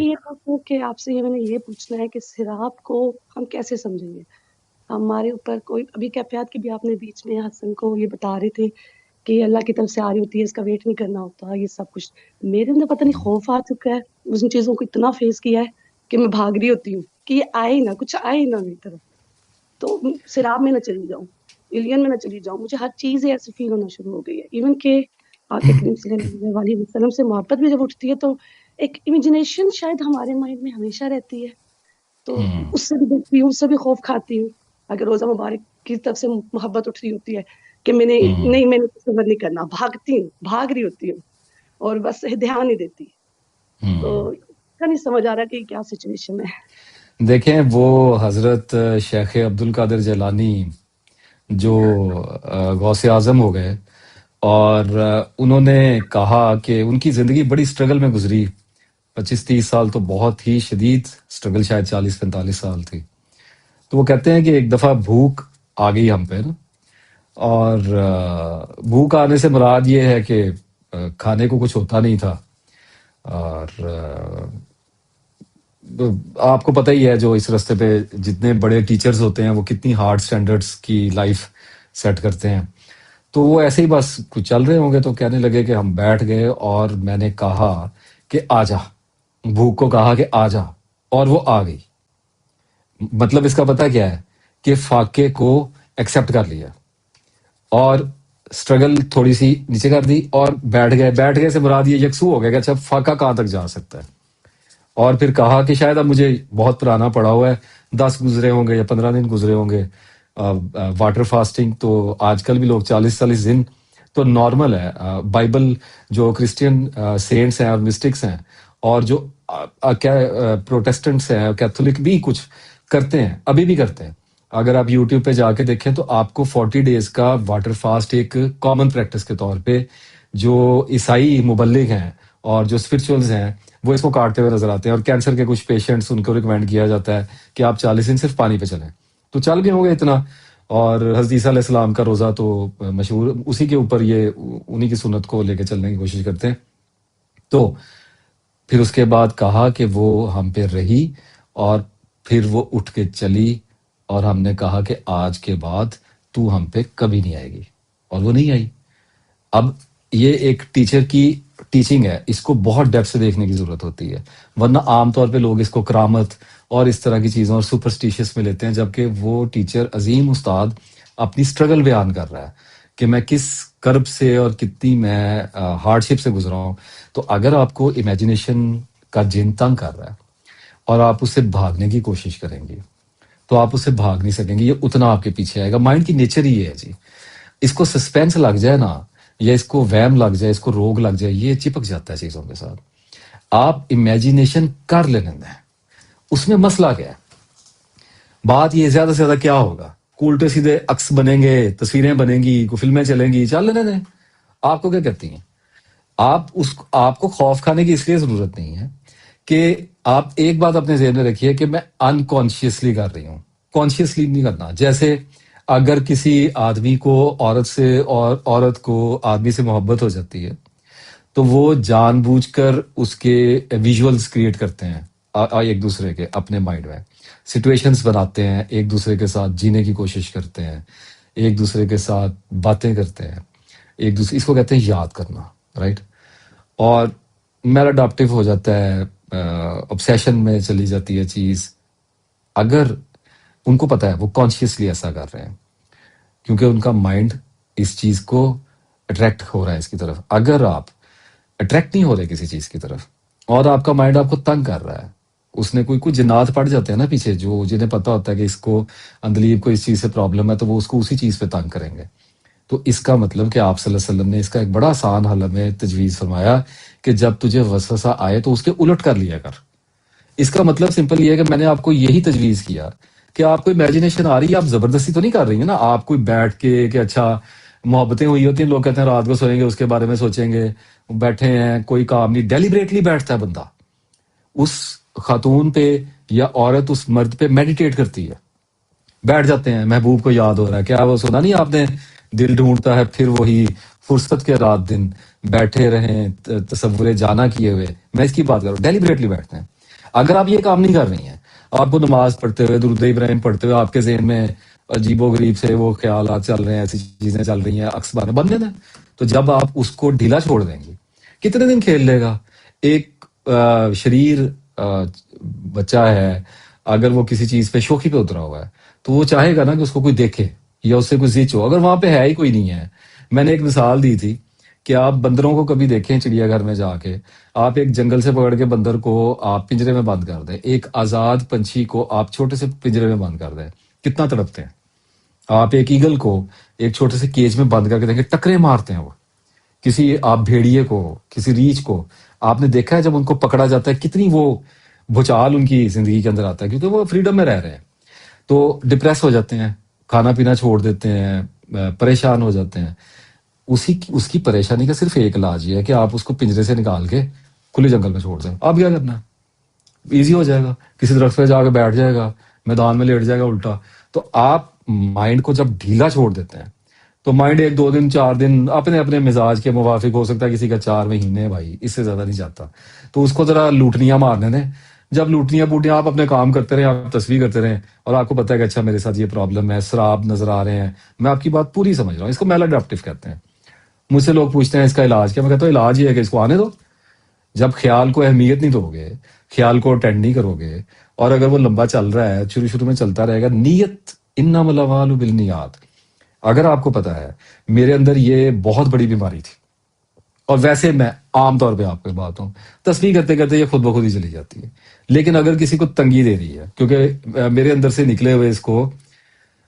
ये पूछूँ कि आपसे ये मैंने ये पूछना है कि सिराप को हम कैसे समझेंगे? हमारे ऊपर कोई अभी कैफ़ियत की भी आपने बीच में हसन को ये बता रहे थे कि ये अल्लाह की तरफ से आ रही होती है, इसका वेट नहीं करना होता, ये सब कुछ। मेरे अंदर पता नहीं हम्म, खौफ़ आ चुका है, उन चीज़ों को इतना फ़ेस किया है कि मैं भाग रही होती हूँ कि ये आए ही ना, कुछ आए ही ना मेरी तरफ। तो सिराप में ना चली जाऊँ, एलियन में ना चली जाऊँ, मुझे हर चीज़ ही ऐसी फ़ील होना शुरू हो गई है। इवन कि आके करीम सल्लल्लाहु अलैहि वसल्लम से मोहब्बत भी जब उठती है तो एक इमेजिनेशन शायद हमारे माइंड में हमेशा रहती है। तो हम्म, उससे भी डरती हूँ, उससे भी खौफ़ खाती हूँ। अगर रोज़ा मुबारक की तरफ से मोहब्बत उठ रही होती है कि हम्म। मैंने तसव्वुर नहीं करना, भागती हूँ, भाग रही होती हूँ और बस ध्यान नहीं देती। हम्म। तो इसका नहीं समझ आ रहा कि क्या सिचुएशन है। देखें, वो हजरत शेख अब्दुल कादिर जैलानी जो गौसे आजम हो गए, और उन्होंने कहा कि उनकी जिंदगी बड़ी स्ट्रगल में गुजरी। 25-30 साल तो बहुत ही शदीद स्ट्रगल, शायद 40-45 साल थी। तो वो कहते हैं कि एक दफा भूख आ गई हम पे ना, और भूख आने से मुराद ये है कि खाने को कुछ होता नहीं था। और तो आपको पता ही है, जो इस रास्ते पे जितने बड़े टीचर्स होते हैं वो कितनी हार्ड स्टैंडर्ड्स की लाइफ सेट करते हैं। तो वो ऐसे ही बस कुछ चल रहे होंगे तो कहने लगे कि हम बैठ गए, और मैंने कहा कि आजा, भूख को कहा कि आजा, और वो आ गई। मतलब इसका पता क्या है कि फाके को एक्सेप्ट कर लिया, और स्ट्रगल थोड़ी सी नीचे कर दी, और बैठ गए। बैठ गए से मुराद ये यकसू हो गया कि अच्छा, फाका कहाँ तक जा सकता है। और फिर कहा कि शायद अब मुझे बहुत पुराना पड़ा हुआ है, 10 गुजरे होंगे या 15 दिन गुजरे होंगे वाटर फास्टिंग। तो आजकल भी लोग 40-40 दिन तो नॉर्मल है। बाइबल जो क्रिश्चियन सेंट्स हैं और मिस्टिक्स हैं, और जो क्या प्रोटेस्टेंट्स हैं, कैथोलिक भी कुछ करते हैं, अभी भी करते हैं। अगर आप यूट्यूब पे जाके देखें तो आपको 40 डेज का वाटर फास्ट एक कॉमन प्रैक्टिस के तौर पे जो ईसाई मुबल्लिग हैं और जो स्पिरिचुअल्स हैं वो इसको काटते हुए नजर आते हैं। और कैंसर के कुछ पेशेंट्स, उनको रिकमेंड किया जाता है कि आप 40 दिन सिर्फ पानी पे चलें। तो चल गए होंगे इतना। और हज़रत ईसा अलैहिस्सलाम का रोजा तो मशहूर, उसी के ऊपर ये उन्हीं की सुन्नत को लेके चलने की कोशिश करते हैं। तो फिर उसके बाद कहा कि वो हम पे रही, और फिर वो उठ के चली, और हमने कहा कि आज के बाद तू हम पे कभी नहीं आएगी, और वो नहीं आई। अब ये एक टीचर की टीचिंग है, इसको बहुत डेप्थ से देखने की जरूरत होती है। वरना आमतौर पे लोग इसको करामत और इस तरह की चीजों और सुपरस्टिशियस में लेते हैं, जबकि वो टीचर अजीम उस्ताद अपनी स्ट्रगल बयान कर रहा है कि मैं किस कर्ब से और कितनी मैं हार्डशिप से गुजरा हूँ। तो अगर आपको इमेजिनेशन का जिन तंग कर रहा है और आप उससे भागने की कोशिश करेंगे, तो आप उससे भाग नहीं सकेंगे। ये उतना आपके पीछे आएगा। माइंड की नेचर ही ये है जी। इसको सस्पेंस लग जाए ना, या इसको वहम लग जाए, इसको रोग लग जाए, ये चिपक जाता है चीजों के साथ। आप इमेजिनेशन कर लेने दें। उसमें मसला क्या है? बात ये ज्यादा से ज्यादा क्या होगा, उल्टे सीधे अक्स बनेंगे, तस्वीरें बनेंगी, को फिल्में चलेंगी, चल लेने दें। आपको क्या कहती हैं? आपको खौफ खाने की इसलिए जरूरत नहीं है कि आप एक बात अपने जेहन में रखिए कि मैं अनकॉन्शियसली कर रही हूं। कॉन्शियसली नहीं करना। जैसे अगर किसी आदमी को औरत से, और औरत को आदमी से मोहब्बत हो जाती है, तो वो जानबूझकर उसके विजुअल्स क्रिएट करते हैं एक दूसरे के अपने माइंड में, सिचुएशंस बनाते हैं, एक दूसरे के साथ जीने की कोशिश करते हैं, एक दूसरे के साथ बातें करते हैं, एक दूसरे, इसको कहते हैं याद करना, राइट। और मैलाडॉप्टिव हो जाता है, ऑब्सेशन में चली जाती है चीज। अगर उनको पता है वो कॉन्शियसली ऐसा कर रहे हैं, क्योंकि उनका माइंड इस चीज को अट्रैक्ट हो रहा है इसकी तरफ। अगर आप अट्रैक्ट नहीं हो रहे किसी चीज की तरफ, और आपका माइंड आपको तंग कर रहा है, उसने कोई कुछ जिन्नात पड़ जाते हैं ना पीछे, जो जिन्हें पता होता है कि इसको अंदलीब को इस चीज से प्रॉब्लम है, तो वो उसको उसी चीज पे तंग करेंगे। तो इसका मतलब कि आप सल्लल्लाहु अलैहि वसल्लम ने इसका एक बड़ा आसान हल हमें तजवीज फरमाया कि जब तुझे वसवसा आए तो उसके उलट कर लिया कर। इसका मतलब सिंपल ये है कि मैंने आपको यही तजवीज किया कि आपको इमेजिनेशन आ रही है, आप जबरदस्ती तो नहीं कर रही है ना। आप कोई बैठ के कि अच्छा, मोहब्बतें हुई होती हैं, लोग कहते हैं रात को सोएंगे उसके बारे में सोचेंगे, बैठे हैं, कोई काम नहीं, डेलिबरेटली बैठता है बंदा उस खातून पे, या औरत उस मर्द पे मेडिटेट करती है, बैठ जाते हैं, महबूब को याद हो रहा है। क्या वो सुना नहीं आपने, दिल ढूंढता है फिर वही, फुर्सत के रात दिन बैठे रहें तसव्वुरे जाना किए हुए। मैं इसकी बात करूँ, डेलिबरेटली बैठते हैं। अगर आप ये काम नहीं कर रही हैं, आपको नमाज पढ़ते हुए दुरूद इब्राहिम पढ़ते हुए आपके जहन में अजीबो गरीब से वो ख्याल चल रहे हैं, ऐसी चीजें चल रही हैं, अक्स बार बन देना। तो जब आप उसको ढीला छोड़ देंगे, कितने दिन खेल लेगा? एक शरीर बच्चा है, अगर वो किसी चीज पे शौकी पे उतरा हुआ है, तो वो चाहेगा ना कि उसको कोई देखे या उससे कुछ जिच हो। अगर वहां पे है ही कोई नहीं है, मैंने एक मिसाल दी थी कि आप बंदरों को कभी देखें चिड़ियाघर में जाके, आप एक जंगल से पकड़ के बंदर को आप पिंजरे में बंद कर दें, एक आजाद पंछी को आप छोटे से पिंजरे में बंद कर दें, कितना तड़पते हैं। आप एक ईगल को एक छोटे से केज में बंद करके देखें, टकरे मारते हैं वो। किसी आप भेड़िए को, किसी रीछ को आपने देखा है जब उनको पकड़ा जाता है, कितनी वो भूचाल उनकी जिंदगी के अंदर आता है, क्योंकि वो फ्रीडम में रह रहे हैं। तो डिप्रेस हो जाते हैं, खाना पीना छोड़ देते हैं, परेशान हो जाते हैं। उसकी परेशानी का सिर्फ एक इलाज ये है कि आप उसको पिंजरे से निकाल के खुले जंगल में छोड़ दें। आप क्या करना है, इजी हो जाएगा, किसी दरख्त पे जाके बैठ जाएगा, मैदान में लेट जाएगा उल्टा। तो आप माइंड को जब ढीला छोड़ देते हैं, तो माइंड 1 2 दिन 4 दिन अपने अपने मिजाज के मुवाफिक, हो सकता है किसी का 4 महीने, भाई इससे ज्यादा नहीं जाता, तो उसको जरा लूटनियां मारने दें। जब लूटनियां बूटियां आप अपने काम करते रहे, आप तस्वीर करते रहे, और आपको पता है कि अच्छा मेरे साथ ये प्रॉब्लम है, शराब नजर आ रहे हैं, मैं आपकी बात पूरी समझ रहा हूँ, इसको मैलाडेप्टिव कहते हैं। मुझसे लोग पूछते हैं इसका इलाज क्या, मैं कहता हूँ इलाज ये है कि इसको आने दो। जब ख्याल को अहमियत नहीं दोगे, ख्याल को अटेंड नहीं करोगे, और अगर वो लंबा चल रहा है, शुरू शुरू में चलता रहेगा, नीयत इन्नमल अमालु बिन्नियात। अगर आपको पता है मेरे अंदर ये बहुत बड़ी बीमारी थी, और वैसे मैं आमतौर पे आपको बात हूँ, तस्वीर करते करते ये खुद ब खुद ही चली जाती है। लेकिन अगर किसी को तंगी दे रही है, क्योंकि मेरे अंदर से निकले हुए इसको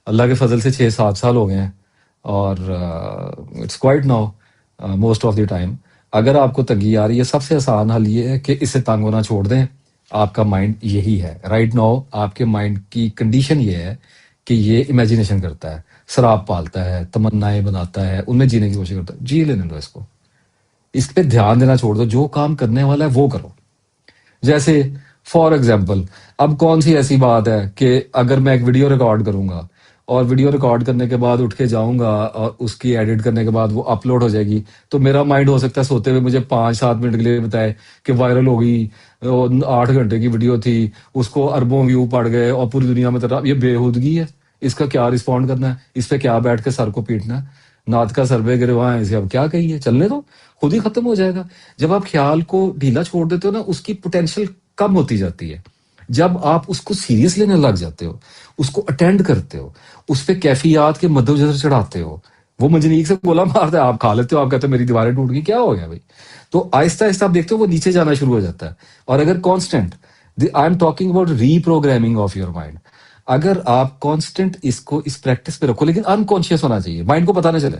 अल्लाह के फजल से 6 7 साल हो गए हैं, और it's quite now most of the time. अगर आपको तंगी आ रही है, सबसे आसान हल ये है कि इससे तंग होना छोड़ दें। आपका माइंड यही है राइट नाउ, आपके माइंड की कंडीशन ये है कि ये इमेजिनेशन करता है, शराब पालता है, तमन्नाएं बनाता है, उनमें जीने की कोशिश करता है। जी लेने दो इसको, इस पे ध्यान देना छोड़ दो, जो काम करने वाला है वो करो। जैसे फॉर एग्जाम्पल, अब कौन सी ऐसी बात है कि अगर मैं एक वीडियो रिकॉर्ड करूंगा, और वीडियो रिकॉर्ड करने के बाद उठ के जाऊंगा और उसकी एडिट करने के बाद वो अपलोड हो जाएगी, तो मेरा माइंड हो सकता है सोते हुए मुझे 5 7 मिनट के लिए बताए कि वायरल हो गई, 8 घंटे की वीडियो थी, उसको अरबों व्यू पड़ गए और पूरी दुनिया में तरह। ये बेहूदगी है, इसका क्या रिस्पॉन्ड करना है, इस पे क्या बैठ के सर को पीटना है? नात का सर्वे गिरवा है इसे, अब क्या कहिए, चलने दो, खुद ही खत्म हो जाएगा। जब आप ख्याल को ढीला छोड़ देते हो ना, उसकी पोटेंशियल कम होती जाती है। जब आप उसको सीरियस लेने लग जाते हो, उसको अटेंड करते हो, उस पे कैफियत के मद्देनजर चढ़ाते हो, वो मंजनीक से गोला मारता है, आप खा लेते हो, आप कहते हो मेरी दीवारें टूट गई, क्या हो गया भाई? तो आहिस्ता आहिस्ता आप देखते हो वो नीचे जाना शुरू हो जाता है। और अगर constant, I am talking about reprogramming of your mind, अगर आप कांस्टेंट इसको इस प्रैक्टिस पे रखो, लेकिन अनकॉन्शियस होना चाहिए, माइंड को पता ना चले,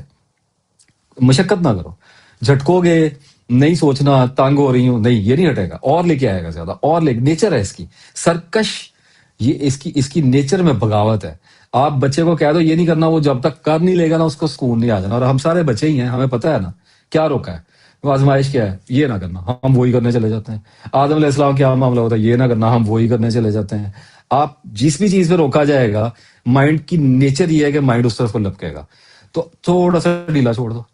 मशक्कत ना करो, झटकोगे, नहीं सोचना तंग हो रही हूं, नहीं ये नहीं हटेगा, और लेके आएगा ज्यादा, और ले, नेचर है इसकी सरकश, ये इसकी इसकी नेचर में बगावत है। आप बच्चे को कह दो ये नहीं करना, वो जब तक कर नहीं लेगा ना, उसको सुकून नहीं आ जाना। और हम सारे बच्चे ही हैं, हमें पता है ना क्या रोका है, वो आजमाइश क्या है, ये ना करना, हम वही करने चले जाते हैं। आदम अलैहिस्सलाम क्या मामला होता है, ये ना करना, हम वही करने चले जाते हैं। आप जिस भी चीज पे रोका जाएगा, माइंड की नेचर ये है कि माइंड उस तरफ को लपकेगा। तो थोड़ा सा ढीला छोड़ दो।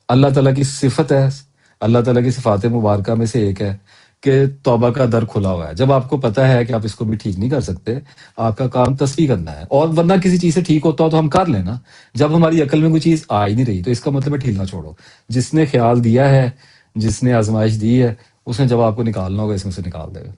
अल्लाह ताला की सिफत है, अल्लाह ताला की सिफात मुबारक में से एक है कि तौबा का दर खुला हुआ है। जब आपको पता है कि आप इसको भी ठीक नहीं कर सकते, आपका काम तस्वीर करना है, और वरना किसी चीज से ठीक होता हो तो हम कर लेना। जब हमारी अकल में कोई चीज आ ही नहीं रही, तो इसका मतलब है ढीलना छोड़ो। जिसने ख्याल दिया है, जिसने आजमाइश दी है, उसने जब आपको निकालना होगा इसमें से निकाल देगा।